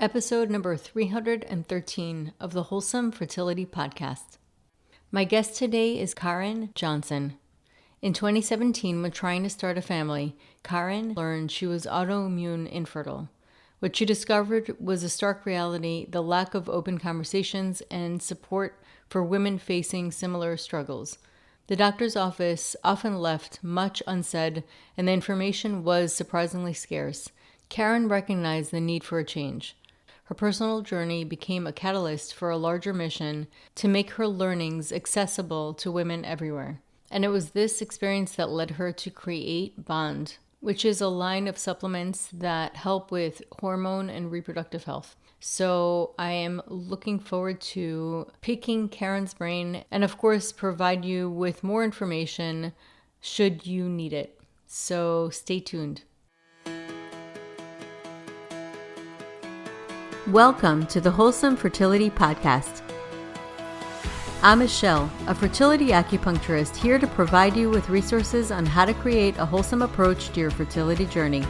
episode number 313 of the Wholesome Fertility Podcast. My guest today is Caryn Johnson. In 2017, when trying to start a family, Caryn learned she was autoimmune infertile. What she discovered was a stark reality, the lack of open conversations and support for women facing similar struggles. The doctor's office often left much unsaid, and the information was surprisingly scarce. Caryn recognized the need for a change. Her personal journey became a catalyst for a larger mission to make her learnings accessible to women everywhere. And it was this experience that led her to create Bond, which is a line of supplements that help with hormone and reproductive health. So I am looking forward to picking Caryn's brain and, of course, provide you with more information should you need it. So stay tuned. Welcome to the Wholesome Fertility Podcast. I'm Michelle, a fertility acupuncturist here to provide you with resources on how to create a wholesome approach to your fertility journey.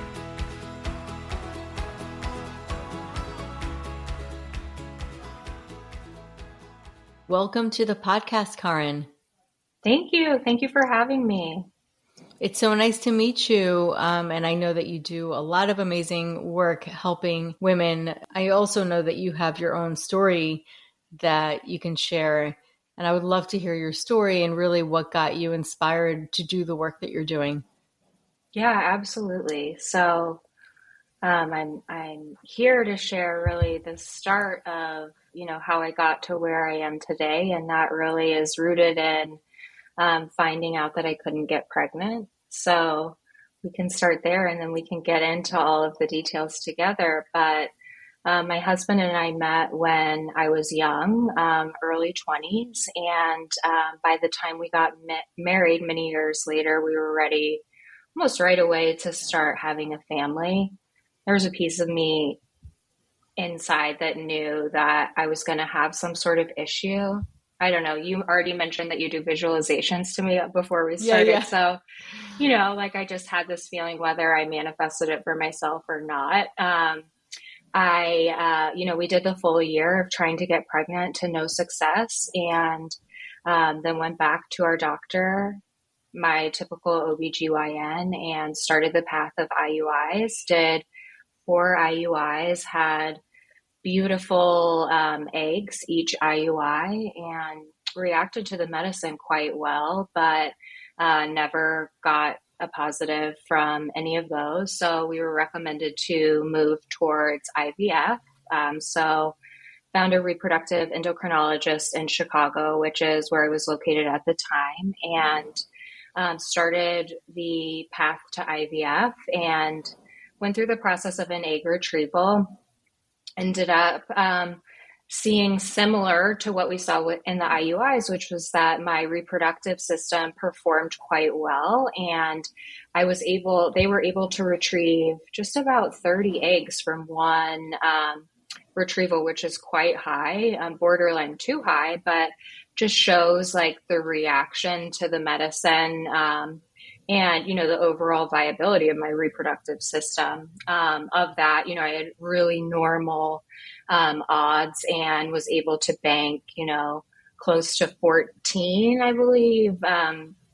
Welcome to the podcast, Caryn. Thank you. Thank you for having me. It's so nice to meet you, and I know that you do a lot of amazing work helping women. I also know that you have your own story that you can share, and I would love to hear your story and really what got you inspired to do the work that you're doing. Yeah, absolutely. So I'm here to share really the start of how I got to where I am today, and that really is rooted in finding out that I couldn't get pregnant. So we can start there and then we can get into all of the details together. But my husband and I met when I was young, early 20s. And by the time we got married many years later, we were ready almost right away to start having a family. There was a piece of me inside that knew that I was going to have some sort of issue. I don't know. You already mentioned that you do visualizations to me before we started. Yeah. So, I just had this feeling whether I manifested it for myself or not. We did the full year of trying to get pregnant to no success, and then went back to our doctor, my typical OBGYN, and started the path of IUIs, did 4 IUIs, had beautiful eggs, each IUI, and reacted to the medicine quite well, but never got a positive from any of those. So we were recommended to move towards IVF. So found a reproductive endocrinologist in Chicago, which is where I was located at the time, and started the path to IVF and went through the process of an egg retrieval. Ended up seeing similar to what we saw in the IUIs, which was that my reproductive system performed quite well. And they were able to retrieve just about 30 eggs from one retrieval, which is quite high, borderline too high, but just shows like the reaction to the medicine, and, the overall viability of my reproductive system. Of that, I had really normal odds and was able to bank, close to 14, I believe,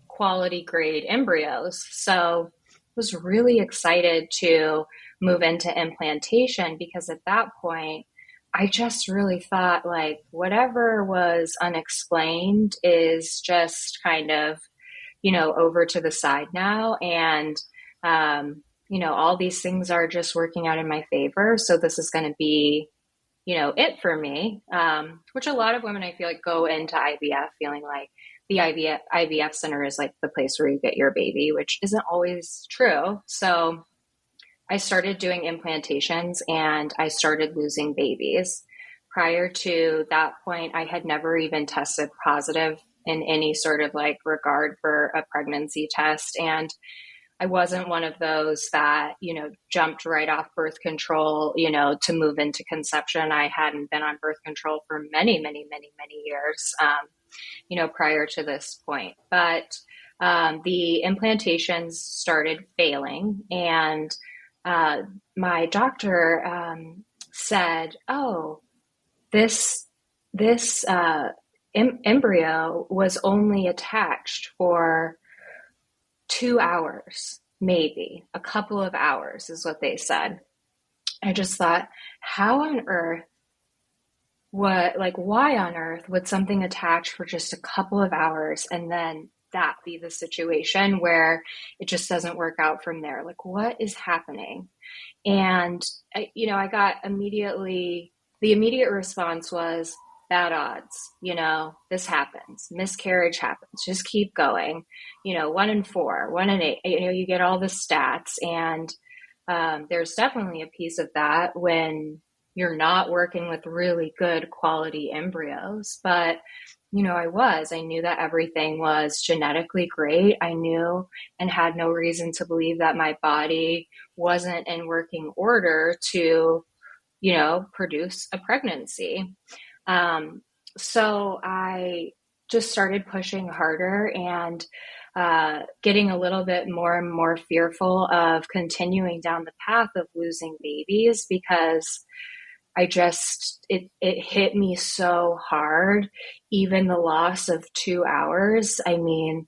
quality grade embryos. So I was really excited to move into implantation because at that point, I just really thought like whatever was unexplained is just kind of over to the side now. And, all these things are just working out in my favor. So this is going to be, it for me, which a lot of women, I feel like, go into IVF feeling like the IVF center is like the place where you get your baby, which isn't always true. So I started doing implantations and I started losing babies. Prior to that point, I had never even tested positive in any sort of like regard for a pregnancy test. And I wasn't one of those that, jumped right off birth control, to move into conception. I hadn't been on birth control for many, many, many, many years, prior to this point. But the implantations started failing, and my doctor said, "Oh, this this embryo was only attached for 2 hours, maybe a couple of hours," is what they said. I just thought, how on earth, why on earth would something attach for just a couple of hours and then that be the situation where it just doesn't work out from there? Like, what is happening? And, I got the immediate response was bad odds. This happens. Miscarriage happens. Just keep going. 1 in 4, 1 in 8, you get all the stats. And there's definitely a piece of that when you're not working with really good quality embryos. But I knew that everything was genetically great. I knew and had no reason to believe that my body wasn't in working order to, produce a pregnancy. So I just started pushing harder and getting a little bit more and more fearful of continuing down the path of losing babies, because it hit me so hard. Even the loss of 2 hours. I mean,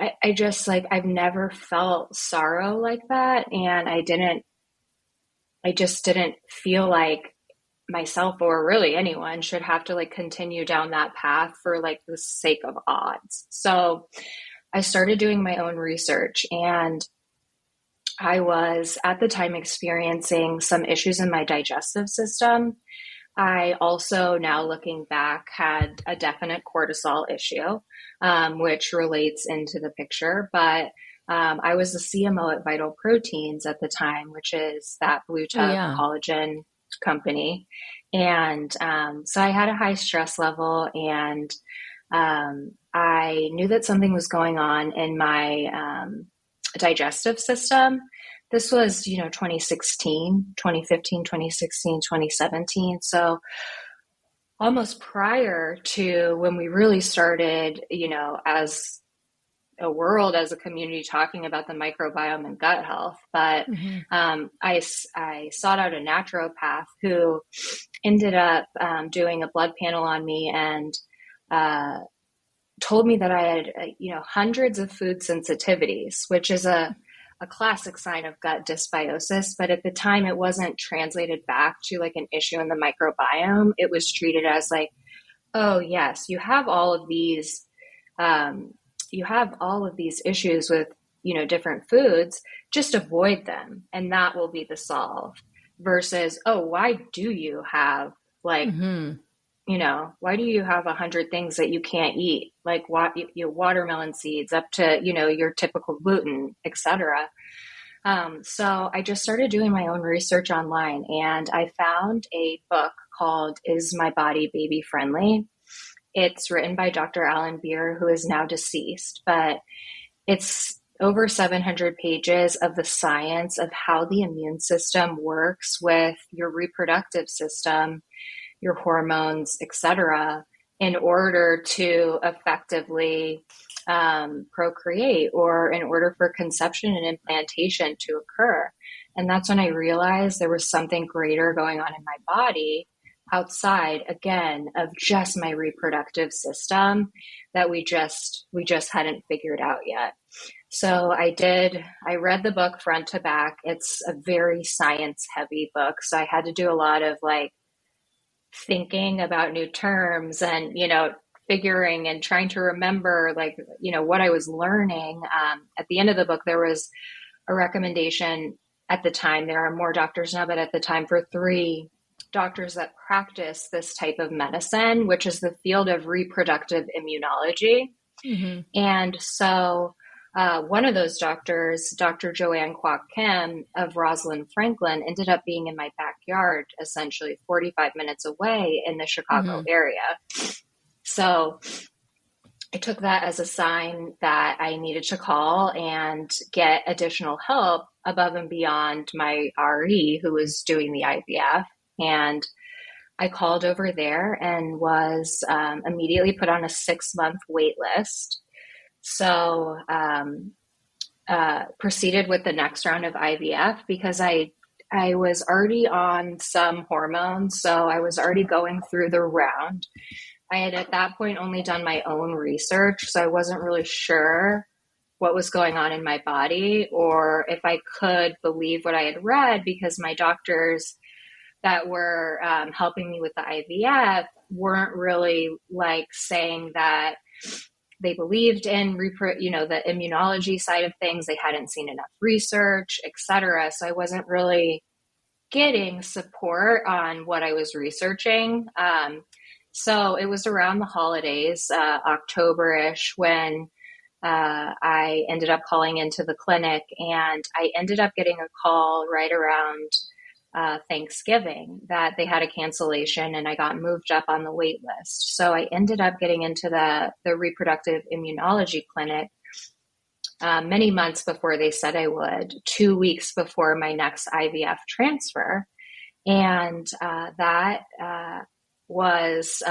I just I've never felt sorrow like that. And I just didn't feel like myself, or really anyone, should have to continue down that path for the sake of odds. So I started doing my own research, and I was at the time experiencing some issues in my digestive system. I also, now looking back, had a definite cortisol issue, which relates into the picture. But I was the CMO at Vital Proteins at the time, which is that blue chip collagen company. And so I had a high stress level, and I knew that something was going on in my digestive system. This was, 2016, 2015, 2016, 2017. So almost prior to when we really started, as a world, as a community, talking about the microbiome and gut health. But I sought out a naturopath who ended up doing a blood panel on me, and told me that I had, hundreds of food sensitivities, which is a classic sign of gut dysbiosis. But at the time, it wasn't translated back to an issue in the microbiome. It was treated as oh yes, you have all of these issues with, different foods. Just avoid them, and that will be the solve. Versus, oh, why do you have why do you have 100 things that you can't eat? Watermelon seeds up to, your typical gluten, etc. So I just started doing my own research online, and I found a book called Is My Body Baby Friendly? It's written by Dr. Alan Beer, who is now deceased, but it's over 700 pages of the science of how the immune system works with your reproductive system, your hormones, etc., in order to effectively procreate, or in order for conception and implantation to occur. And that's when I realized there was something greater going on in my body, outside, again, of just my reproductive system, that we just hadn't figured out yet. So I read the book front to back. It's a very science heavy book. So I had to do a lot of thinking about new terms, and, figuring and trying to remember, what I was learning. At the end of the book, there was a recommendation at the time. There are more doctors now, but at the time, for 3 doctors that practice this type of medicine, which is the field of reproductive immunology. And so one of those doctors, Dr. Joanne Kwok Kim of Rosalind Franklin, ended up being in my backyard, essentially 45 minutes away in the Chicago area. So I took that as a sign that I needed to call and get additional help above and beyond my RE, who was doing the IVF. And I called over there and was immediately put on a 6-month wait list. So proceeded with the next round of IVF, because I I was already on some hormones, so I was already going through the round. I had at that point only done my own research, so I wasn't really sure what was going on in my body or if I could believe what I had read, because my doctors that were helping me with the IVF weren't really like saying that they believed in the immunology side of things. They hadn't seen enough research, etc. So I wasn't really getting support on what I was researching. So it was around the holidays, October-ish, when I ended up calling into the clinic, and I ended up getting a call right around Thanksgiving that they had a cancellation and I got moved up on the wait list. So I ended up getting into the reproductive immunology clinic many months before they said I would, 2 weeks before my next IVF transfer. And that was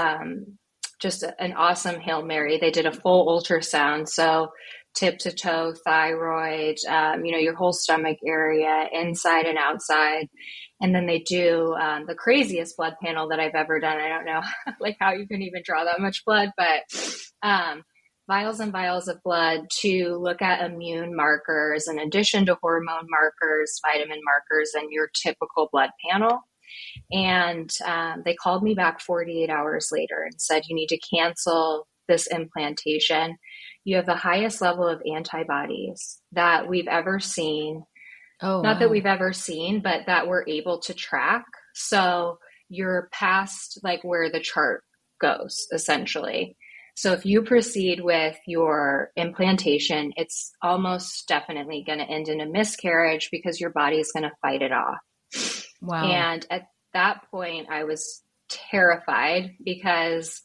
just an awesome Hail Mary. They did a full ultrasound. So tip to toe, thyroid, your whole stomach area, inside and outside. And then they do the craziest blood panel that I've ever done. I don't know like how you can even draw that much blood, but vials and vials of blood to look at immune markers in addition to hormone markers, vitamin markers, and your typical blood panel. And they called me back 48 hours later and said, you need to cancel this implantation. You have the highest level of antibodies that we've ever seen. Oh, Not that wow. we've ever seen, but that we're able to track. So you're past like where the chart goes, essentially. So if you proceed with your implantation, it's almost definitely going to end in a miscarriage because your body is going to fight it off. Wow. And at that point, I was terrified because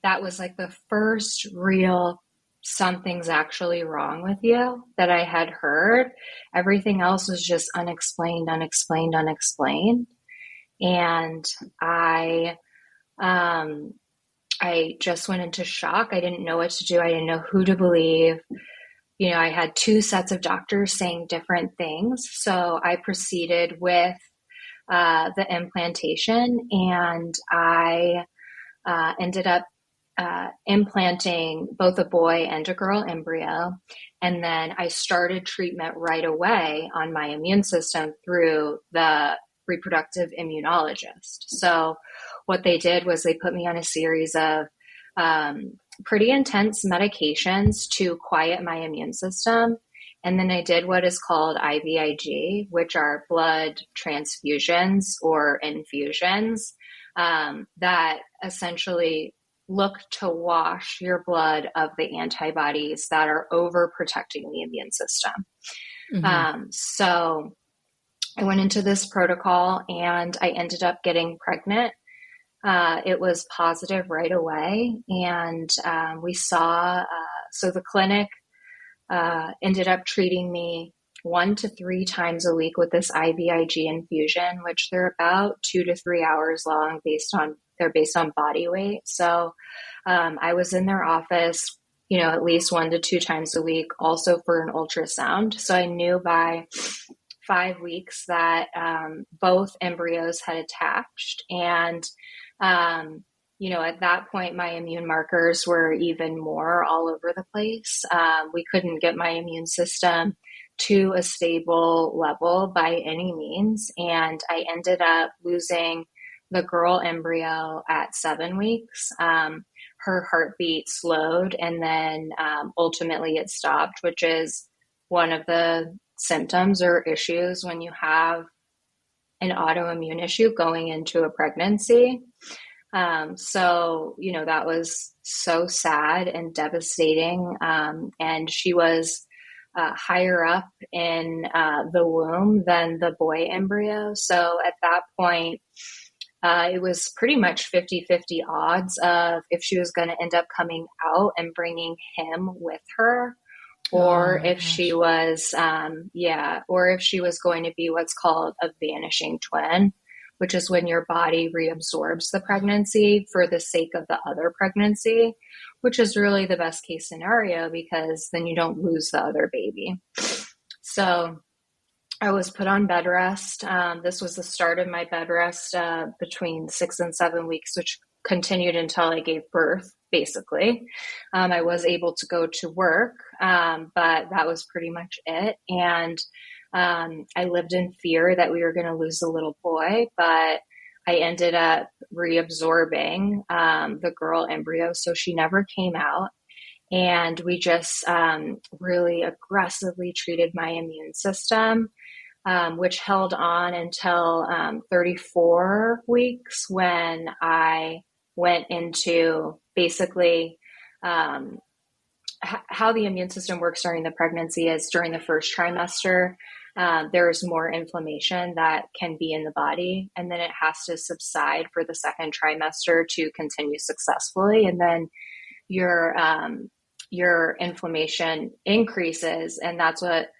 that was like the first real something's actually wrong with you that I had heard. Everything else was just unexplained, unexplained, unexplained. And I just went into shock. I didn't know what to do. I didn't know who to believe. I had two sets of doctors saying different things. So I proceeded with the implantation, and I ended up implanting both a boy and a girl embryo. And then I started treatment right away on my immune system through the reproductive immunologist. So what they did was they put me on a series of pretty intense medications to quiet my immune system. And then I did what is called IVIG, which are blood transfusions or infusions that essentially look to wash your blood of the antibodies that are overprotecting the immune system. Mm-hmm. So I went into this protocol and I ended up getting pregnant. It was positive right away. And we saw, so the clinic ended up treating me 1 to 3 times a week with this IVIG infusion, which they're about 2 to 3 hours long they're based on body weight. So I was in their office, at least 1 to 2 times a week, also for an ultrasound. So I knew by 5 weeks that both embryos had attached. And, at that point, my immune markers were even more all over the place. We couldn't get my immune system to a stable level by any means. And I ended up losing the girl embryo at 7 weeks. Her heartbeat slowed, and then ultimately it stopped, which is one of the symptoms or issues when you have an autoimmune issue going into a pregnancy. So, that was so sad and devastating. And she was higher up in the womb than the boy embryo. So at that point, it was pretty much 50-50 odds of if she was going to end up coming out and bringing him with her, Oh or my if gosh. she was, or if she was going to be what's called a vanishing twin, which is when your body reabsorbs the pregnancy for the sake of the other pregnancy, which is really the best case scenario because then you don't lose the other baby. So I was put on bed rest. This was the start of my bed rest between 6 and 7 weeks, which continued until I gave birth, basically. I was able to go to work, but that was pretty much it. And I lived in fear that we were going to lose the little boy, but I ended up reabsorbing the girl embryo, so she never came out. And we just really aggressively treated my immune system, which held on until 34 weeks when I went into basically how the immune system works during the pregnancy is during the first trimester. There's more inflammation that can be in the body, and then it has to subside for the second trimester to continue successfully. And then your inflammation increases, and that's what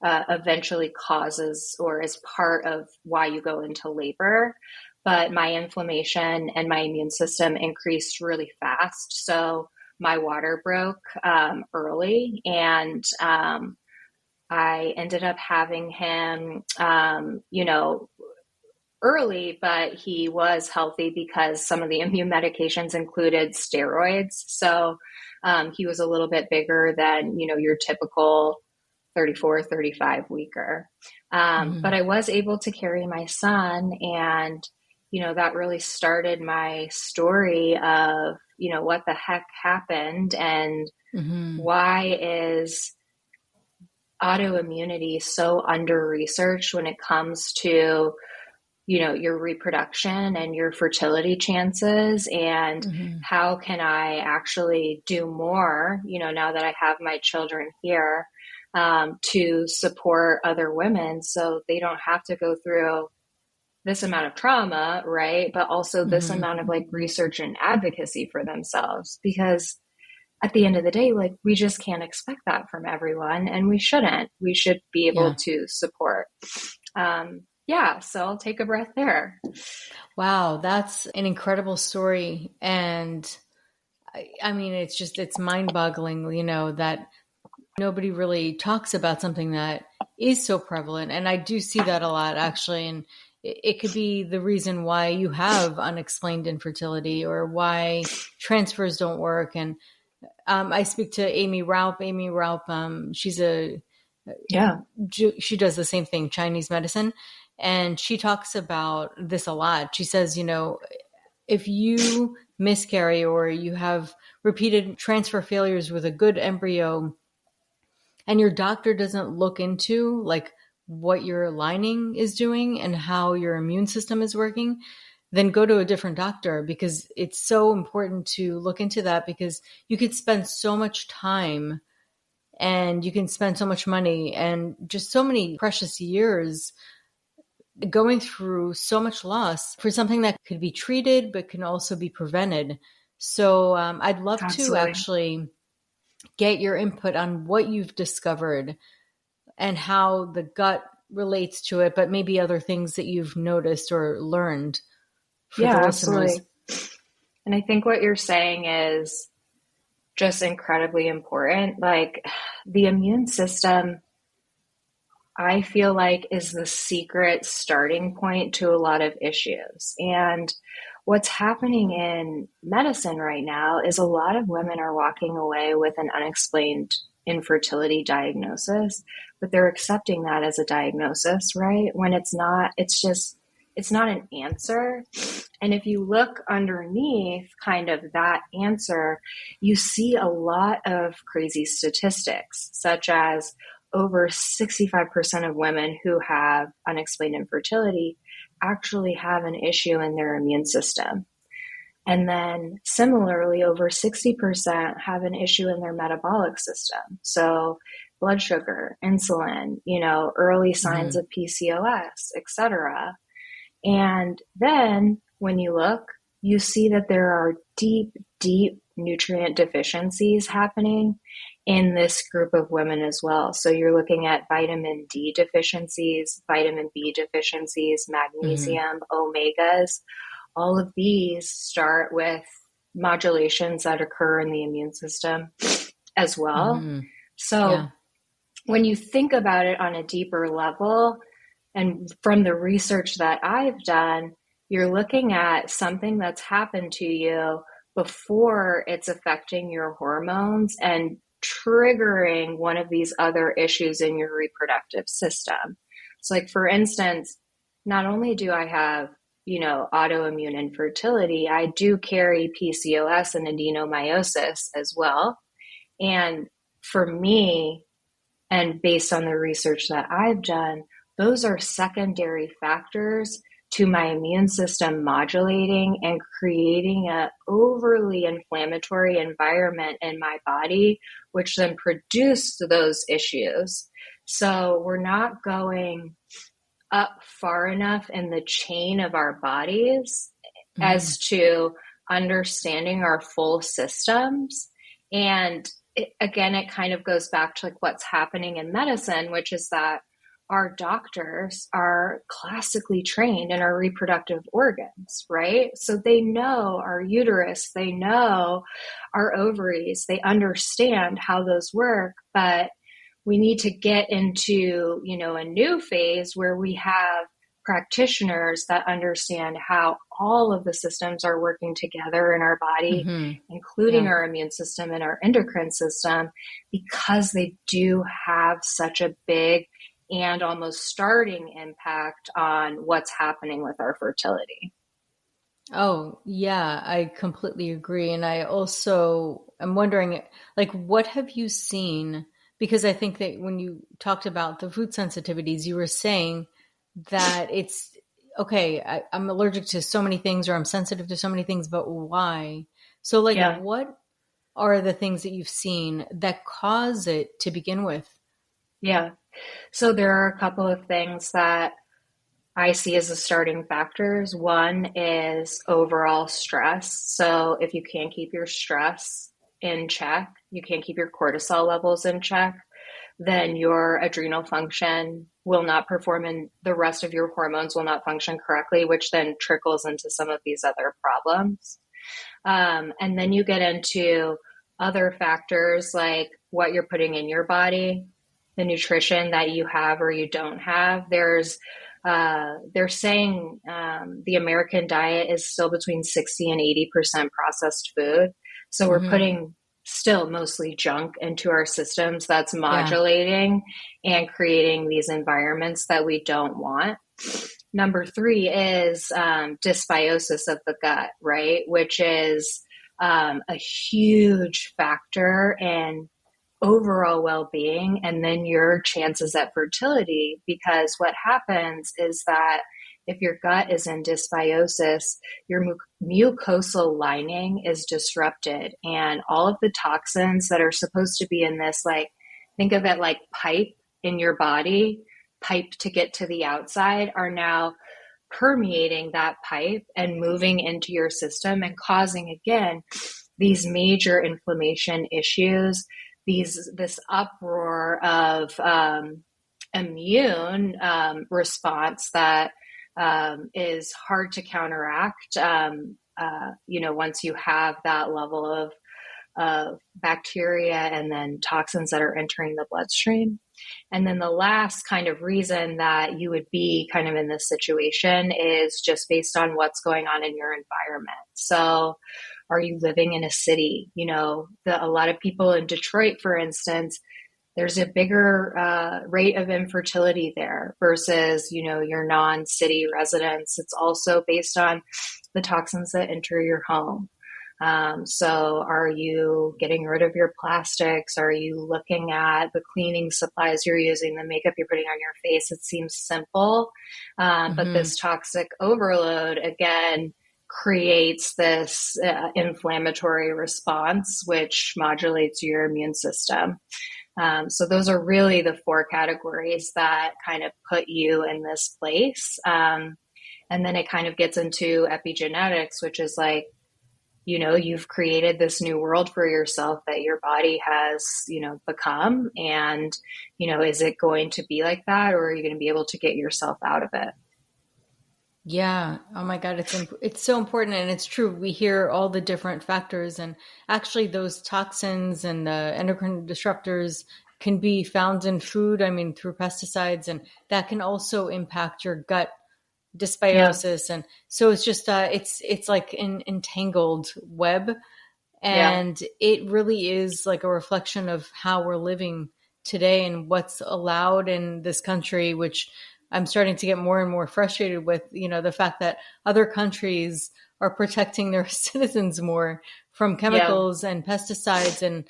eventually causes or is part of why you go into labor. But my inflammation and my immune system increased really fast. So my water broke early, and I ended up having him, early, but he was healthy because some of the immune medications included steroids. So he was a little bit bigger than, your typical 34, 35 weeker. But I was able to carry my son, and, that really started my story of, what the heck happened, and why is autoimmunity so under-researched when it comes to, your reproduction and your fertility chances, and how can I actually do more, now that I have my children here, to support other women so they don't have to go through this amount of trauma, right? But also this amount of research and advocacy for themselves, because at the end of the day, we just can't expect that from everyone, and we shouldn't. We should be able to support. So I'll take a breath there. Wow, that's an incredible story. And I mean, it's mind-boggling, that nobody really talks about something that is so prevalent. And I do see that a lot, actually. And it could be the reason why you have unexplained infertility or why transfers don't work. And I speak to Amy Raup. Amy Raup, she does the same thing, Chinese medicine. And she talks about this a lot. She says, if you miscarry or you have repeated transfer failures with a good embryo and your doctor doesn't look into what your lining is doing and how your immune system is working, then go to a different doctor, because it's so important to look into that, because you could spend so much time and you can spend so much money and just so many precious years going through so much loss for something that could be treated but can also be prevented. So I'd love to actually get your input on what you've discovered and how the gut relates to it, but maybe other things that you've noticed or learned for the listeners. Absolutely. And I think what you're saying is just incredibly important. The immune system, I feel is the secret starting point to a lot of issues. And what's happening in medicine right now is a lot of women are walking away with an unexplained infertility diagnosis, but they're accepting that as a diagnosis, right? When it's not, it's not an answer. And if you look underneath kind of that answer, you see a lot of crazy statistics, such as over 65% of women who have unexplained infertility actually have an issue in their immune system. And then similarly, over 60% have an issue in their metabolic system. So blood sugar, insulin, early signs of PCOS, etc. And then when you look, you see that there are deep, deep nutrient deficiencies happening in this group of women as well. So you're looking at vitamin D deficiencies, vitamin B deficiencies, magnesium, omegas. All of these start with modulations that occur in the immune system as well. So when you think about it on a deeper level, And from the research that I've done, you're looking at something that's happened to you before it's affecting your hormones and triggering one of these other issues in your reproductive system. So, like, for instance, not only do I have, autoimmune infertility, I do carry PCOS and adenomyosis as well. And for me, and based on the research that I've done, those are secondary factors to my immune system modulating and creating an overly inflammatory environment in my body, which then produce those issues. So we're not going up far enough in the chain of our bodies Mm-hmm. as to understanding our full systems. And again, it kind of goes back to like what's happening in medicine, which is that our doctors are classically trained in our reproductive organs, right? So they know our uterus, they know our ovaries, they understand how those work, but we need to get into, a new phase where we have practitioners that understand how all of the systems are working together in our body, Mm-hmm. including Yeah. our immune system and our endocrine system, because they do have such a big and almost starting impact on what's happening with our fertility. Oh, yeah, I completely agree. And I also am wondering, like, what have you seen? Because I think that when you talked about the food sensitivities, you were saying that it's okay, I'm allergic to so many things or I'm sensitive to so many things, but why? So, like, Yeah, what are the things that you've seen that cause it to begin with? yeah. So there are a couple of things that I see as the starting factors. One is overall stress. So if you can't keep your stress in check, you can't keep your cortisol levels in check, then your adrenal function will not perform and the rest of your hormones will not function correctly, which then trickles into some of these other problems. And then you get into other factors like what you're putting in your body, the nutrition that you have or you don't have. They're saying the American diet is still between 60 and 80% processed food. So we're Hmm. putting still mostly junk into our systems that's Yeah. modulating and creating these environments that we don't want. Number three is dysbiosis of the gut, right? Which is a huge factor in overall well being and then your chances at fertility. Because what happens is that if your gut is in dysbiosis, your mucosal lining is disrupted, and all of the toxins that are supposed to be in this, like, think of it like pipe in your body, pipe to get to the outside, are now permeating that pipe and moving into your system and causing again these major inflammation issues, this uproar of immune response that is hard to counteract. Once you have that level of bacteria and then toxins that are entering the bloodstream. And then the last kind of reason that you would be kind of in this situation is just based on what's going on in your environment. So, are you living in a city? A lot of people in Detroit, for instance, there's a bigger rate of infertility there versus, your non-city residents. It's also based on the toxins that enter your home. So are you getting rid of your plastics? Are you looking at the cleaning supplies you're using, the makeup you're putting on your face? It seems simple, but Hmm. this toxic overload, again, creates this inflammatory response, which modulates your immune system. So those are really the four categories that kind of put you in this place. And then it kind of gets into epigenetics, which is like, you've created this new world for yourself that your body has, become. And, is it going to be like that, or are you going to be able to get yourself out of it? Yeah. Oh my God, it's so important, and it's true. We hear all the different factors, and actually, those toxins and the endocrine disruptors can be found in food, I mean, through pesticides, and that can also impact your gut Yeah. dysbiosis. And so it's just, it's like an entangled web. Yeah. And it really is like a reflection of how we're living today and what's allowed in this country, which I'm starting to get more and more frustrated with, the fact that other countries are protecting their citizens more from Yeah. chemicals and pesticides and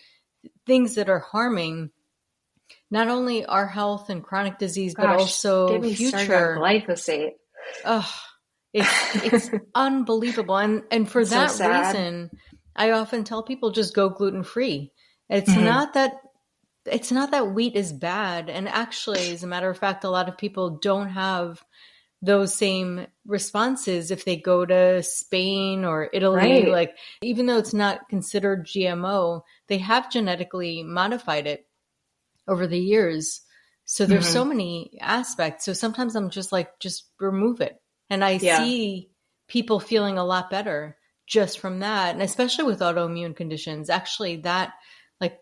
things that are harming not only our health and chronic disease, but Gosh, get also me started on future. glyphosate. Oh, it's unbelievable. And for It's so that sad. reason, I often tell people just go gluten free. Hmm. It's not that wheat is bad. And actually, as a matter of fact, a lot of people don't have those same responses if they go to Spain or Italy. Right. Like, even though it's not considered GMO, they have genetically modified it over the years. So there's so Hmm. many aspects. So sometimes I'm just like, just remove it. And I Yeah. see people feeling a lot better just from that. And especially with autoimmune conditions, actually, that like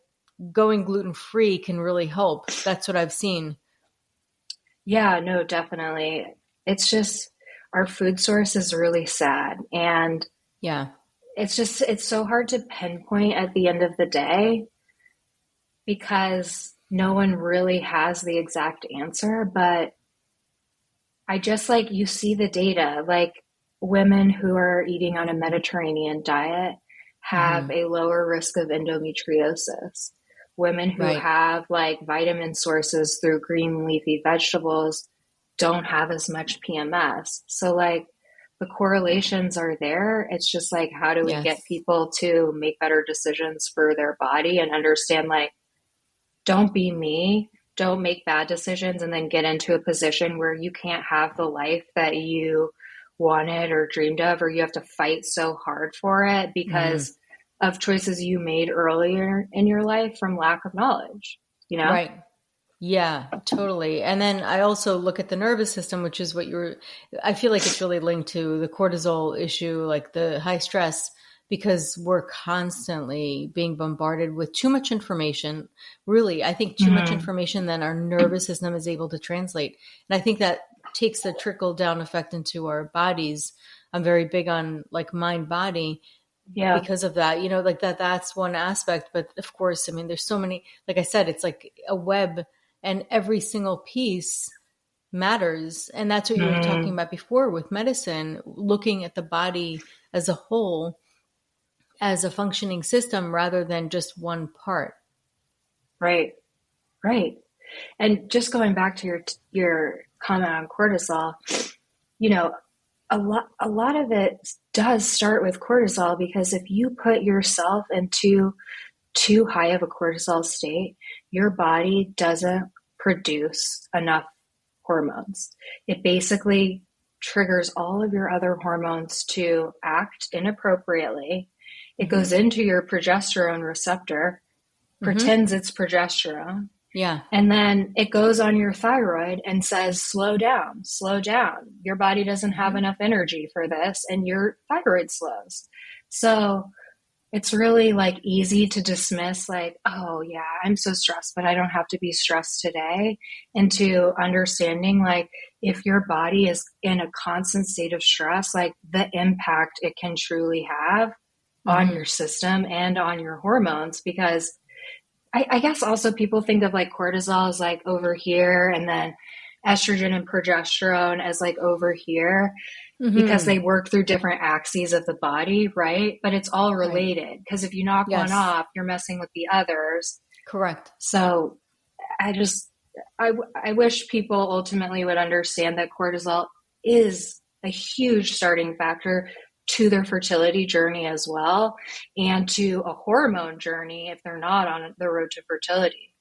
going gluten free can really help. That's what I've seen. Yeah, no, definitely. It's just our food source is really sad. And Yeah. it's so hard to pinpoint at the end of the day because no one really has the exact answer. But I just like you see the data, like women who are eating on a Mediterranean diet have Hmm. a lower risk of endometriosis. Women who Right. have like vitamin sources through green leafy vegetables don't have as much PMS. So, like, the correlations are there. It's just like, how do we get Yes. people to make better decisions for their body and understand, like, don't be me. Don't make bad decisions and then get into a position where you can't have the life that you wanted or dreamed of, or you have to fight so hard for it Hmm. because of choices you made earlier in your life from lack of knowledge, you know? Right. Yeah, totally. And then I also look at the nervous system, which is what I feel like it's really linked to the cortisol issue, like the high stress, because we're constantly being bombarded with too much information. Really, I think too much Mm-hmm. information than our nervous system is able to translate. And I think that takes a trickle down effect into our bodies. I'm very big on like mind body Yeah. because of that, like that's one aspect. But of course, I mean, there's so many, like I said, it's like a web and every single piece matters. And that's what you were talking Mm-hmm. about before with medicine, looking at the body as a whole, as a functioning system rather than just one part. Right. Right. And just going back to your comment on cortisol, you know, a lot of it does start with cortisol because if you put yourself into too high of a cortisol state, your body doesn't produce enough hormones. It basically triggers all of your other hormones to act inappropriately. It Hmm. goes into your progesterone receptor, Hmm. pretends it's progesterone, Yeah. and then it goes on your thyroid and says, slow down, slow down. Your body doesn't have Hmm. enough energy for this, and your thyroid slows. So it's really like easy to dismiss, like, oh, yeah, I'm so stressed, but I don't have to be stressed today. Into understanding, like, if your body is in a constant state of stress, like the impact it can truly have on your Hmm. system and on your hormones, because I guess also people think of like cortisol as like over here and then estrogen and progesterone as like over here because Hmm. they work through different axes of the body, right? But it's all Right. related because if you knock one Yes. off, you're messing with the others. Correct. So I just, I wish people ultimately would understand that cortisol is a huge starting factor to their fertility journey as well, and to a hormone journey if they're not on the road to fertility.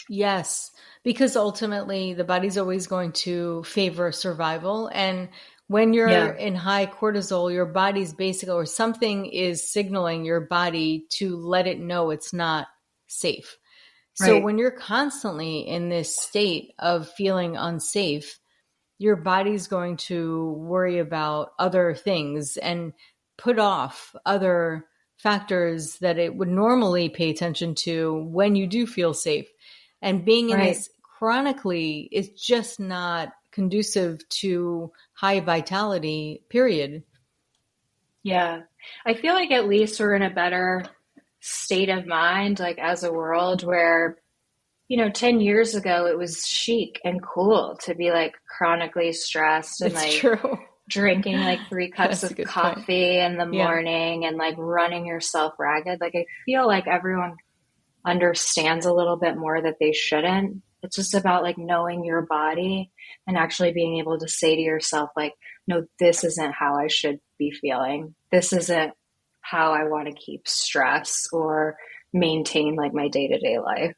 Yes, because ultimately the body's always going to favor survival. And when you're Yeah, in high cortisol, your body's basically, or something is signaling your body to let it know it's not safe. So right. when you're constantly in this state of feeling unsafe, your body's going to worry about other things and put off other factors that it would normally pay attention to when you do feel safe. And being in Right. this chronically is just not conducive to high vitality, period. Yeah. I feel like at least we're in a better state of mind, like as a world where, 10 years ago it was chic and cool to be like chronically stressed and It's like true. drinking like 3 cups That's a of good point. coffee in the Yeah. morning and like running yourself ragged. Like I feel like everyone understands a little bit more that they shouldn't. It's just about like knowing your body and actually being able to say to yourself, like, no, this isn't how I should be feeling. This isn't how I want to keep stress or maintain like my day to day life.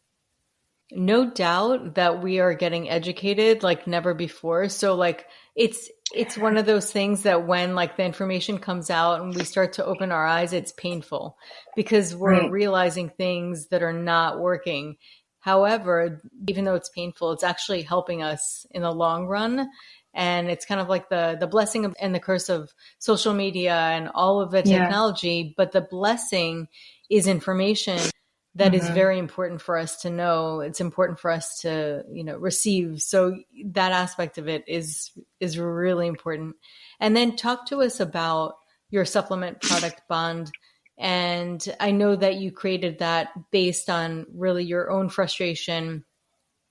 No doubt that we are getting educated like never before. So like it's one of those things that when like the information comes out and we start to open our eyes, it's painful because we're Right. realizing things that are not working. However, even though it's painful, it's actually helping us in the long run. And it's kind of like the blessing and the curse of social media and all of the Yeah. technology. But the blessing is information that is Mm-hmm. very important for us to know. It's important for us to, receive. So that aspect of it is really important. And then talk to us about your supplement product Bond. And I know that you created that based on really your own frustration and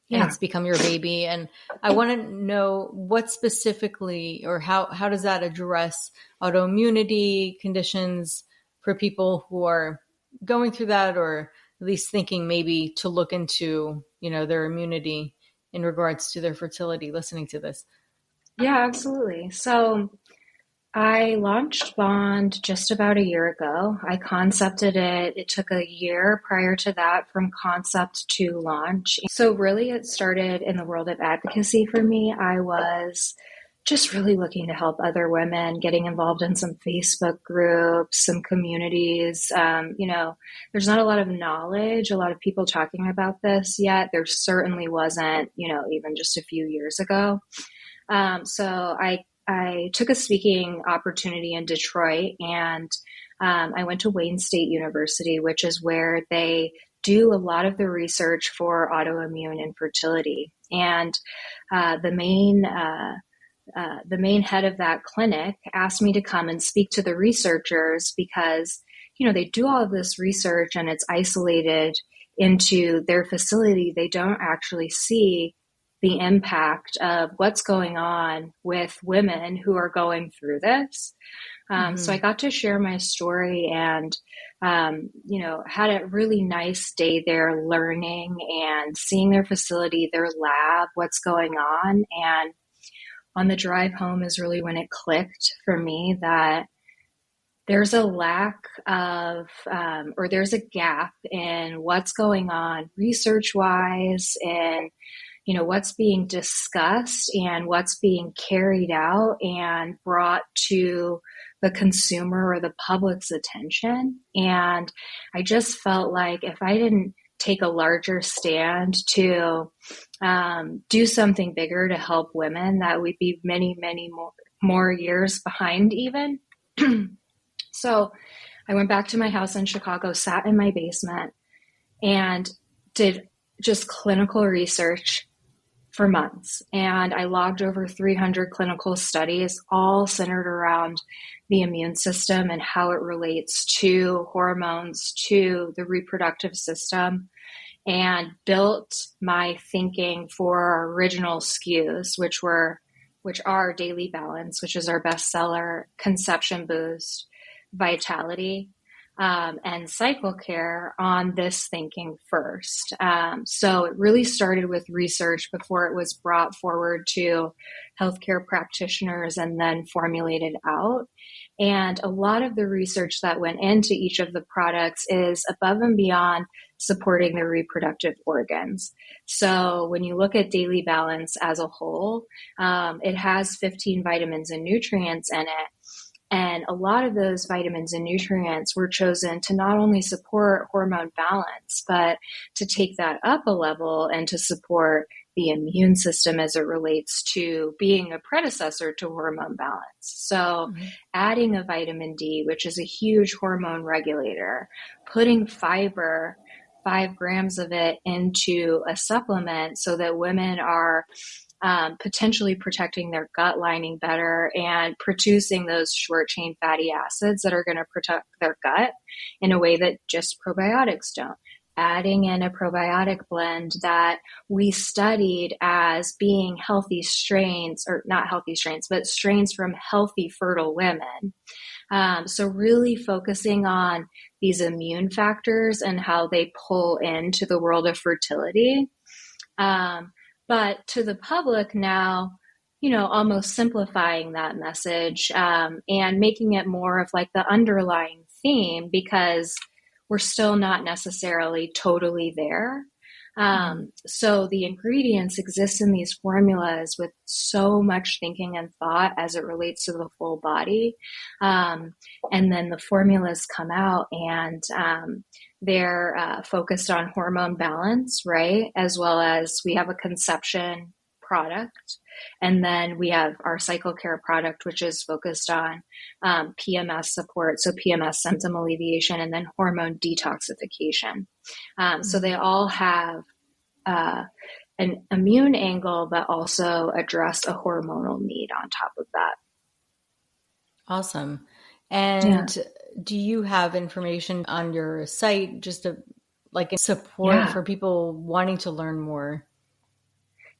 Yeah. it's become your baby. And I want to know what specifically or how does that address autoimmunity conditions for people who are going through that or at least thinking maybe to look into, their immunity in regards to their fertility listening to this. Yeah, absolutely. So I launched Bond just about a year ago. I concepted it. It took a year prior to that from concept to launch. So, really, it started in the world of advocacy for me. I was just really looking to help other women, getting involved in some Facebook groups, some communities. There's not a lot of knowledge, a lot of people talking about this yet. There certainly wasn't, even just a few years ago. So I took a speaking opportunity in Detroit, and I went to Wayne State University, which is where they do a lot of the research for autoimmune infertility. And uh, the main the main head of that clinic asked me to come and speak to the researchers because they do all of this research and it's isolated into their facility. They don't actually see the impact of what's going on with women who are going through this. So I Mm-hmm. got to share my story and, had a really nice day there learning and seeing their facility, their lab, what's going on. And on the drive home is really when it clicked for me that there's a lack of, or there's a gap in what's going on research wise and what's being discussed and what's being carried out and brought to the consumer or the public's attention. And I just felt like if I didn't take a larger stand to do something bigger to help women, that would be many, many more years behind even. So I went back to my house in Chicago, sat in my basement, and did just clinical research for months. And I logged over 300 clinical studies, all centered around the immune system and how it relates to hormones, to the reproductive system, and built my thinking for our original SKUs, which are Daily Balance, which is our bestseller, Conception Boost, Vitality, and Cycle Care on this thinking first. So it really started with research before it was brought forward to healthcare practitioners and then formulated out. And a lot of the research that went into each of the products is above and beyond supporting the reproductive organs. So when you look at Daily Balance as a whole, it has 15 vitamins and nutrients in it. And a lot of those vitamins and nutrients were chosen to not only support hormone balance, but to take that up a level and to support the immune system as it relates to being a predecessor to hormone balance. So, Mm-hmm. adding a vitamin D, which is a huge hormone regulator, putting fiber 5 grams of it into a supplement so that women are potentially protecting their gut lining better and producing those short chain fatty acids that are going to protect their gut in a way that just probiotics don't. Adding in a probiotic blend that we studied as being healthy strains, or not healthy strains, but strains from healthy, fertile women. So really focusing on these immune factors and how they pull into the world of fertility. But to the public now, almost simplifying that message and making it more of like the underlying theme, because we're still not necessarily totally there. So the ingredients exist in these formulas with so much thinking and thought as it relates to the full body. And then the formulas come out and they're focused on hormone balance, right? As well as we have a conception product. And then we have our cycle care product, which is focused on PMS support, so PMS symptom alleviation, and then hormone detoxification. So they all have an immune angle, but also address a hormonal need on top of that. Awesome. And do you have information on your site just to support for people wanting to learn more?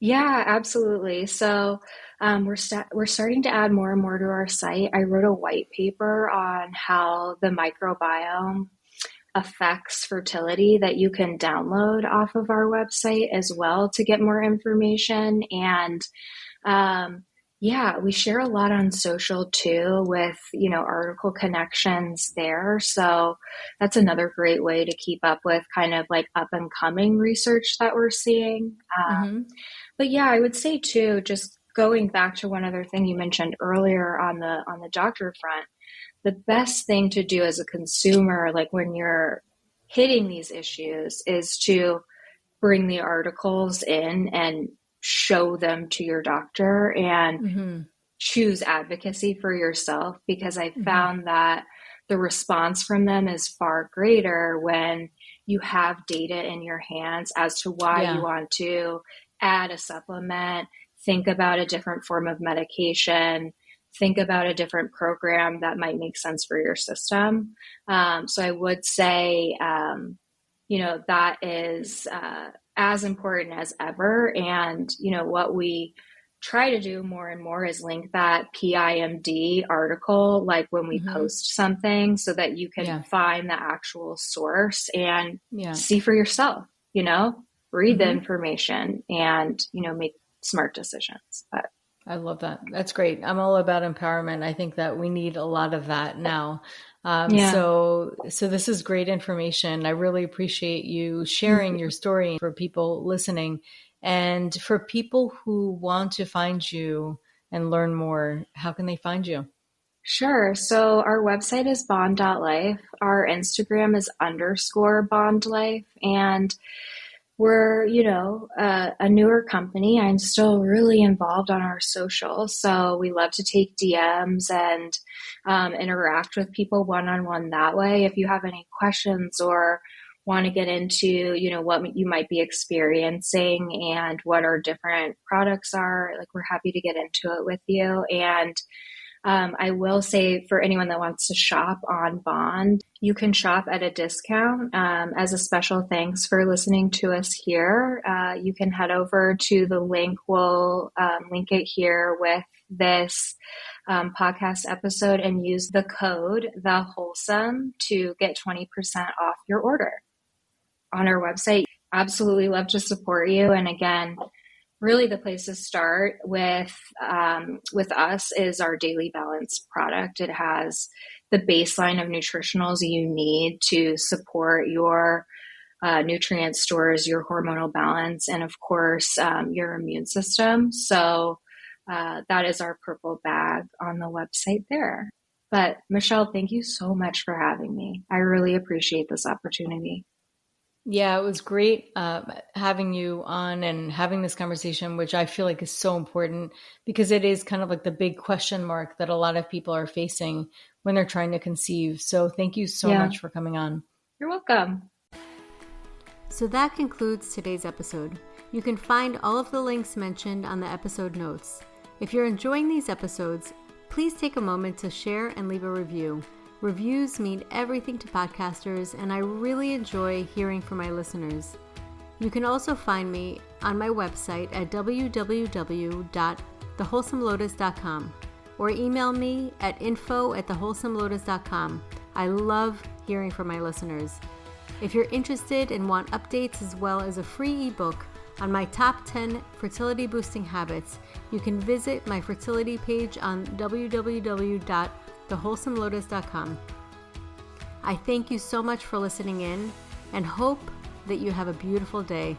Yeah, absolutely. So we're starting to add more and more to our site. I wrote a white paper on how the microbiome affects fertility that you can download off of our website as well to get more information. And we share a lot on social too with, article connections there. So that's another great way to keep up with kind of like up and coming research that we're seeing. But yeah, I would say too, just going back to one other thing you mentioned earlier on the doctor front, the best thing to do as a consumer, like when you're hitting these issues, is to bring the articles in and show them to your doctor and choose advocacy for yourself, because I found that the response from them is far greater when you have data in your hands as to why you want to add a supplement, think about a different form of medication, think about a different program that might make sense for your system. So I would say, that is as important as ever. And, what we try to do more and more is link that PIMD article, like when we post something, so that you can find the actual source and see for yourself, read the information and, make smart decisions. But I love that. That's great. I'm all about empowerment. I think that we need a lot of that now. So this is great information. I really appreciate you sharing your story for people listening. And for people who want to find you and learn more, how can they find you? Sure. So our website is bond.life. Our Instagram is _bondlife. And we're, a newer company. I'm still really involved on our social. So we love to take DMs and interact with people one-on-one that way. If you have any questions or want to get into, what you might be experiencing and what our different products are, like, we're happy to get into it with you. And I will say, for anyone that wants to shop on Bond, you can shop at a discount. As a special thanks for listening to us here, you can head over to the link. We'll link it here with this podcast episode and use the code TheWholesome to get 20% off your order on our website. Absolutely love to support you. And again, really the place to start with us is our Daily Balance product. It has the baseline of nutritionals you need to support your nutrient stores, your hormonal balance, and of course, your immune system. So that is our purple bag on the website there. But Michelle, thank you so much for having me. I really appreciate this opportunity. Yeah, it was great having you on and having this conversation, which I feel like is so important because it is kind of like the big question mark that a lot of people are facing when they're trying to conceive. So thank you so much for coming on. You're welcome. So that concludes today's episode. You can find all of the links mentioned on the episode notes. If you're enjoying these episodes, please take a moment to share and leave a review. Reviews mean everything to podcasters, and I really enjoy hearing from my listeners. You can also find me on my website at www.thewholesomelotus.com or email me at info@thewholesomelotus.com. I love hearing from my listeners. If you're interested and want updates as well as a free ebook on my top 10 fertility boosting habits, you can visit my fertility page on www.thewholesomelotus.com. I thank you so much for listening in and hope that you have a beautiful day.